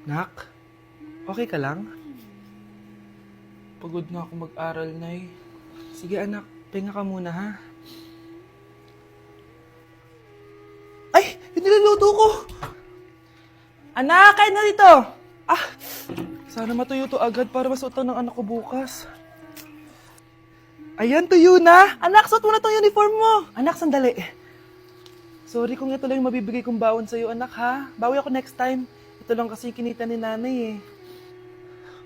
Nak, okay ka lang? Pagod na ako mag-aral, Nay. Sige anak, pahinga ka muna ha. Ay! Yung niluluto ko! Anak, kain na dito! Ah! Sana matuyo to agad para masuotan ng anak ko bukas. Ayan, tuyo na! Anak, suot mo na tong uniform mo! Anak, sandali. Sorry kung ito lang yung mabibigay kong baon sa'yo, anak ha. Bawi ako next time. Ito lang kasi yung kinita ni nanay eh.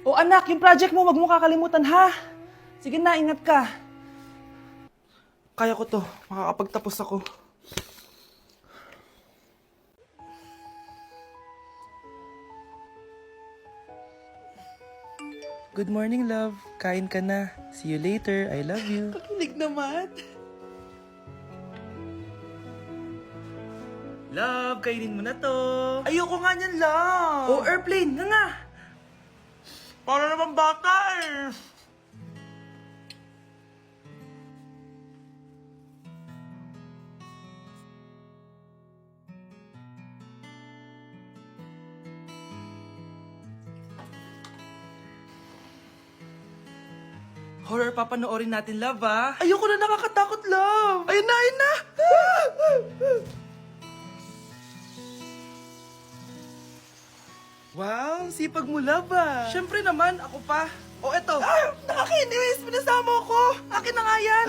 O anak, yung project mo, wag mo kakalimutan ha. Sige na, ingat ka. Kaya ko to, makakapagtapos ako. Good morning, love. Kain ka na. See you later. I love you. Kakilig naman. Love, kainin mo na to. Ayoko nga niyan, love. Oh, airplane. Nga. Para naman bata eh. Horror papanoorin natin, love, ah. Ayoko na, nakakatakot, love. Ayun na, ayun na. Wow, sipag mo, love, ah. Siyempre naman, ako pa. O, eto. Ah, nakakainis. Pinasama ko. Akin na nga yan.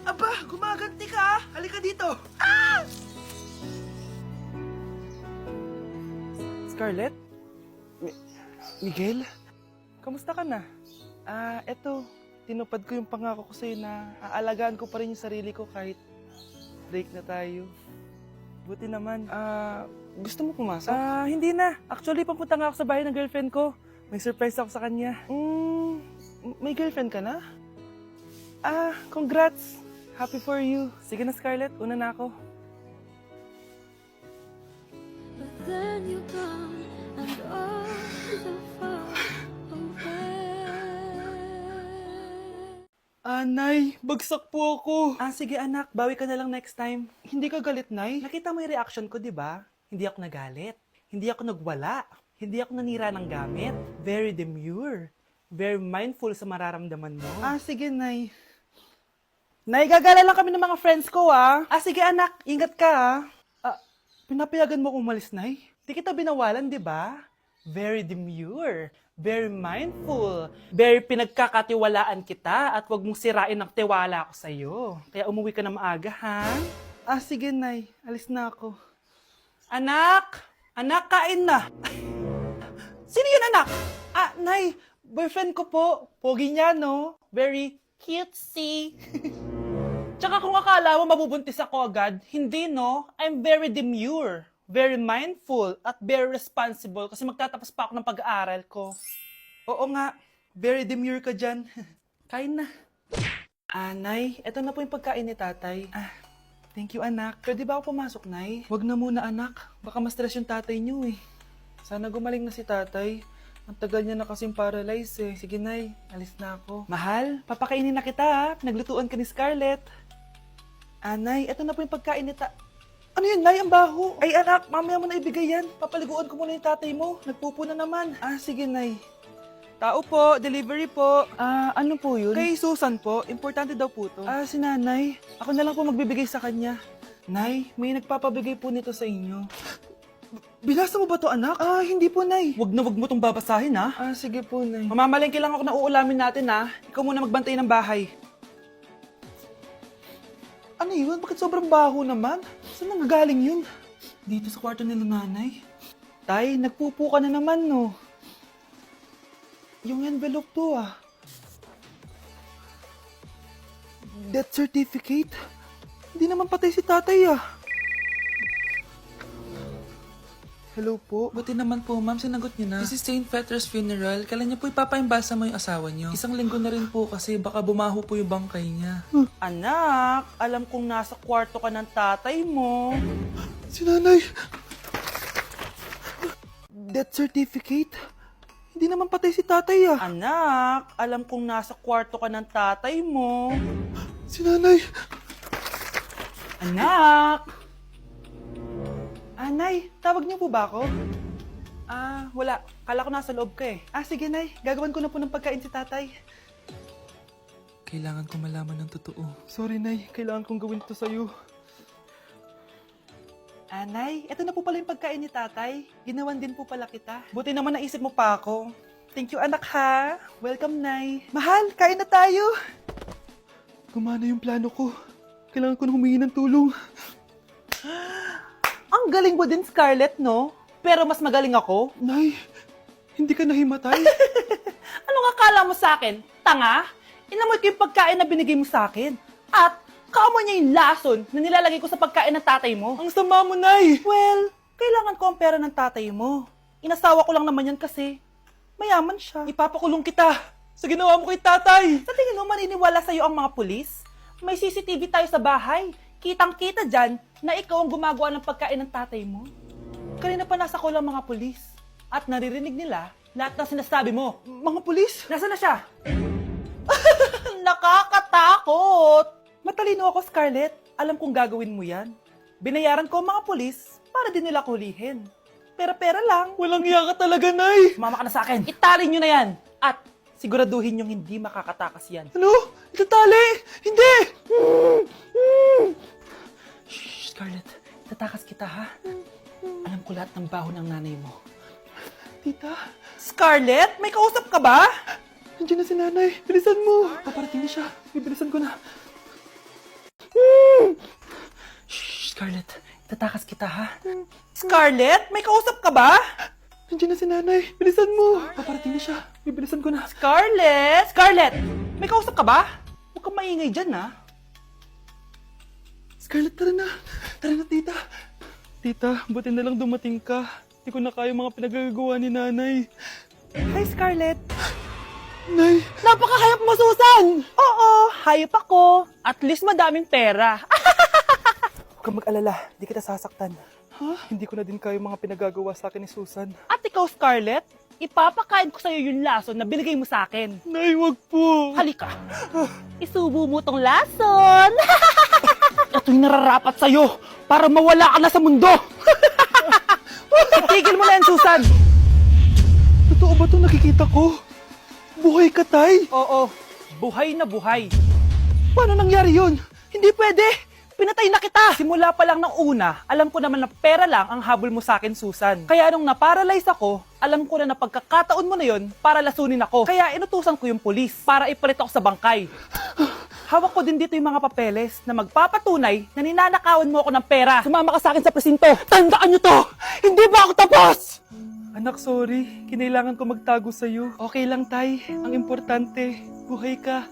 Aba, gumaganti ka. Halika dito. Ah! Scarlett? Miguel? Kamusta ka na? Eto, tinupad ko yung pangako ko sa'yo na aalagaan ko pa rin yung sarili ko kahit break na tayo. Buti naman. Gusto mo pumasok? Hindi na. Actually, papunta nga ako sa bahay ng girlfriend ko. May surprise ako sa kanya. May girlfriend ka na? Congrats. Happy for you. Sige na, Scarlett. Una na ako. But then you come and all so far away. Nay, bagsak po ako. Sige anak, bawi ka na lang next time. Hindi ka galit, Nay? Nakita mo yung reaction ko, di ba? Hindi ako nagalit. Hindi ako nagwala. Hindi ako nanira ng gamit. Very demure. Very mindful sa mararamdaman mo. Sige, Nay. Nay, gagala lang kami ng mga friends ko, sige anak, ingat ka, pinapayagan mo kong umalis, Nay? Di kita binawalan, di ba? Very demure, very mindful, very pinagkakatiwalaan kita at wag mong sirain ang tiwala ko sa'yo. Kaya umuwi ka na maaga, ha? Sige, Nay. Alis na ako. Anak! Anak, kain na! Sino yun, anak? Nay, boyfriend ko po. Pogi niya, no? Very cutesy. Tsaka kung akala mo mabubuntis ako agad, hindi, no? I'm very demure, very mindful, at very responsible kasi magtatapos pa ako ng pag-aaral ko. Oo nga, very demure ka dyan. Kain na. Nay, eto na po yung pagkain ni tatay. Thank you, anak. Pwede ba ako pumasok, Nay? Wag na muna, anak. Baka ma-stress yung tatay niyo, eh. Sana gumaling na si tatay. Ang tagal niya na kasing paralyzed, eh. Sige, Nay. Alis na ako. Mahal, papakainin na kita, ha? Naglutuan ka ni Scarlett. Nay, eto na po yung pagkain ni Ano yun, Nay? Ang baho. Ay, anak, mamaya mo na ibigay yan. Papaliguan ko muna yung tatay mo. Nagpupo na naman. Sige, Nay. Tao po, delivery po. Ano po yun? Kay Susan po, importante daw po to. Si nanay. Ako na lang po magbibigay sa kanya. Nay, may nagpapabigay po nito sa inyo. Binasa mo ba to, anak? Hindi po, Nay. Wag na wag mo tong babasahin, ha? Sige po, Nay. Mamamalengke lang ako na uulamin natin, ha? Ikaw muna magbantay ng bahay. Ano yun? Bakit sobrang baho naman? Saan nanggagaling yun? Dito sa kwarto nila nanay. Tay, nagpupo ka na naman, no? Yung envelope to, Death certificate? Hindi naman patay si tatay, Hello po. Buti naman po, ma'am. Sinagot niyo na. This is St. Peter's Funeral. Kailan niyo po ipapaimbasa mo yung asawa niyo? Isang linggo na rin po kasi baka bumaho po yung bangkay niya. Anak, alam kong nasa kwarto ka ng tatay mo. Si nanay. Death certificate? Hindi naman patay si tatay, Anak, alam kong nasa kwarto ka ng tatay mo. Si nanay. Anak! Nay, tawag niyo po ba ako? wala. Kala ko nasa loob ka eh. Sige, Nay. Gagawan ko na po ng pagkain si tatay. Kailangan ko malaman ng totoo. Sorry, Nay. Kailangan kong gawin ito sa'yo. Nay, ito na po pala yung pagkain ni tatay. Ginawan din po pala kita. Buti naman naisip mo pa ako. Thank you, anak, ha. Welcome, Nay. Mahal, kain na tayo. Gumana yung plano ko. Kailangan ko na humingi ng tulong. Ang galing mo din, Scarlett, no? Pero mas magaling ako. Nay, hindi ka nahimatay. Anong akala mo sa akin? Tanga? Inamoy ko yung pagkain na binigay mo sa akin. At kaamoy niya yung lason na nilalagay ko sa pagkain ng tatay mo. Ang sama mo, Nay. Well, kailangan ko ang pera ng tatay mo. Inasawa ko lang naman yan kasi mayaman siya. Ipapakulong kita sa ginawa mo kay tatay. Sa tingin mo, maniniwala sa'yo ang mga pulis? May CCTV tayo sa bahay. Kitang-kita dyan na ikaw ang gumagawa ng pagkain ng tatay mo. Kanina pa nasa kulang mga pulis. At naririnig nila lahat ng sinasabi mo. Mga pulis? Nasaan na siya? Nakakatakot! Matalino ako, Scarlett. Alam kong gagawin mo yan. Binayaran ko ang mga pulis para din nila kulihin. Pera-pera lang. Walang iya ka talaga, Nay. Mama ka na sa akin. Italin nyo na yan. At siguraduhin nyong hindi makakatakas yan. Ano? Itatali? Hindi! Shh, Scarlett. Itatakas kita, ha? Alam ko lahat ng baho ng nanay mo. Tita? Scarlett? May kausap ka ba? Nandiyan na si nanay. Bilisan mo. Paparating na siya. Bibilisan ko na. Shh, Scarlett. Itatakas kita, ha? Scarlett? May kausap ka ba? Nandiyan na si nanay. Bilisan mo. Paparating na siya. Bibilisan ko na. Scarlett! Scarlett! May kausap ka ba? Huwag kang maingay dyan, ha? Scarlett, tara na. Tara na, tita. Tita, buti na lang dumating ka. Hindi ko na kaya mga pinagagawa ni nanay. Hi, Scarlett. Nay! Napakahayap mo, Susan! Oo, hayop ako. At least madaming pera. Huwag kang mag-alala, di kita sasaktan. Ha? Hindi ko na din kayo mga pinagagawa sa akin ni Susan. At ikaw, Scarlett, ipapakain ko sa'yo yung lason na binigay mo sa akin. Nay, wag po. Halika. Isubo mo tong lason. Ito'y nararapat sa'yo para mawala ka na sa mundo. Itigil mo na yan, Susan. Totoo ba itong nakikita ko? Buhay ka, Tay? Oo, buhay na buhay. Paano nangyari yun? Hindi pwede. Pinatay na kita! Simula pa lang ng una, alam ko naman na pera lang ang habol mo sa akin, Susan. Kaya nung naparalyze ako, alam ko na na pagkakataon mo na yon para lasunin ako. Kaya inutusan ko yung pulis para ipalit ako sa bangkay. Hawak ko din dito yung mga papeles na magpapatunay na ninanakawan mo ako ng pera. Sumama ka sa akin sa presinto. Tandaan nyo to! Hindi ba ako tapos? Anak, sorry. Kinailangan ko magtago sa'yo. Okay lang, Tay. Ang importante, buhay ka.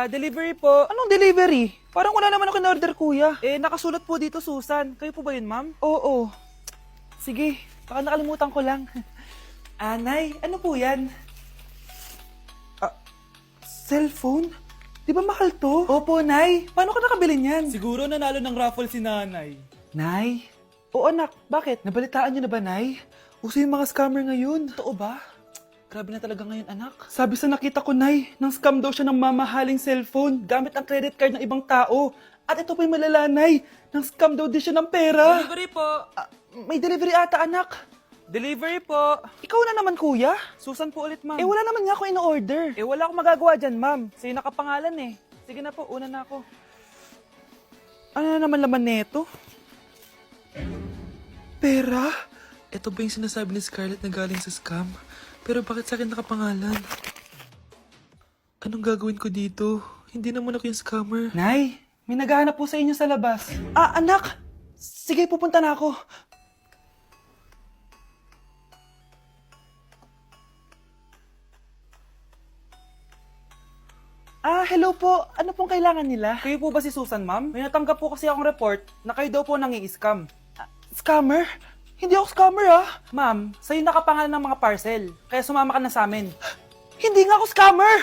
Delivery po. Anong delivery? Parang wala naman ako in-order, kuya. Nakasulat po dito, Susan. Kayo po ba yun, ma'am? Oo. Sige, baka nakalimutan ko lang. Nay, ano po yan? Cellphone? Di ba mahal to? Opo, Nay. Paano ka nakabili niyan? Siguro nanalo ng raffle si nanay. Nay? Oo, anak. Bakit? Nabalitaan niyo na ba, Nay? Uso yung mga scammer ngayon. Totoo ba? Grabe na talaga ngayon, anak. Sabi sa nakita ko, Nay, nang scam daw siya ng mamahaling cellphone gamit ang credit card ng ibang tao. At ito pa yung malala, Nay. Nang scam daw din siya ng pera. Delivery po. May delivery ata, anak. Delivery po. Ikaw na naman, kuya. Susan po ulit, ma'am. Wala naman nga ako in-order. Wala akong magagawa dyan, ma'am. Sa'yo nakapangalan eh. Sige na po, una na ako. Ano na naman laman neto? Pera? Ito ba yung sinasabi ni Scarlett na galing sa scam? Pero bakit sa akin nakapangalan? Anong gagawin ko dito? Hindi naman ako yung scammer. Nay, may naghahanap po sa inyo sa labas. Anak! Sige, pupunta na ako. Hello po. Ano pong kailangan nila? Kayo po ba si Susan, ma'am? May natanggap po kasi akong report na kayo daw po nangi-scam. Scammer? Hindi ako scammer, Ma'am, sa'yo nakapangalan ng mga parcel. Kaya sumama ka na sa amin. Hindi nga ako scammer!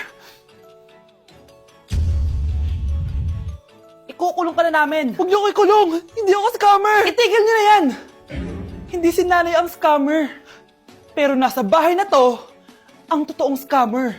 Ikukulong ka na namin. Huwag niyo ko ikulong! Hindi ako scammer! Itigil niyo na yan! Hindi si nanay ang scammer. Pero nasa bahay na to, ang totoong scammer.